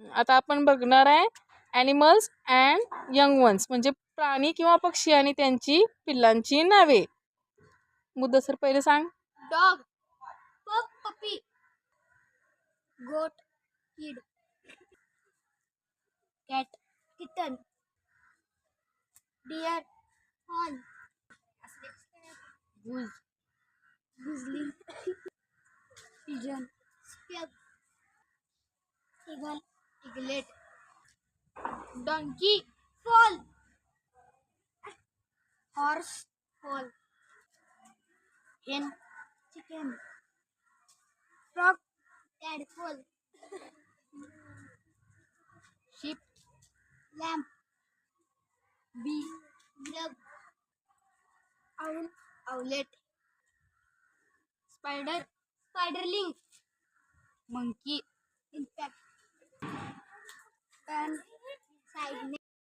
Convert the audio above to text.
आता आपण बघणार आहे ॲनिमल्स अँड यंग वन्स म्हणजे प्राणी किंवा पक्षी आणि त्यांची पिल्लांची नावे. मुद्दासर पहिले सांग. Dog, pug, puppy, goat, kid, cat, kitten, deer, horn, goose, gosling, pigeon, स्पॅग, eagle, eaglet, donkey, foal, horse, foal, hen, chicken, frog, tadpole, sheep, lamb, bee, grub, owl, owlet, spider, spiderling, monkey, insect,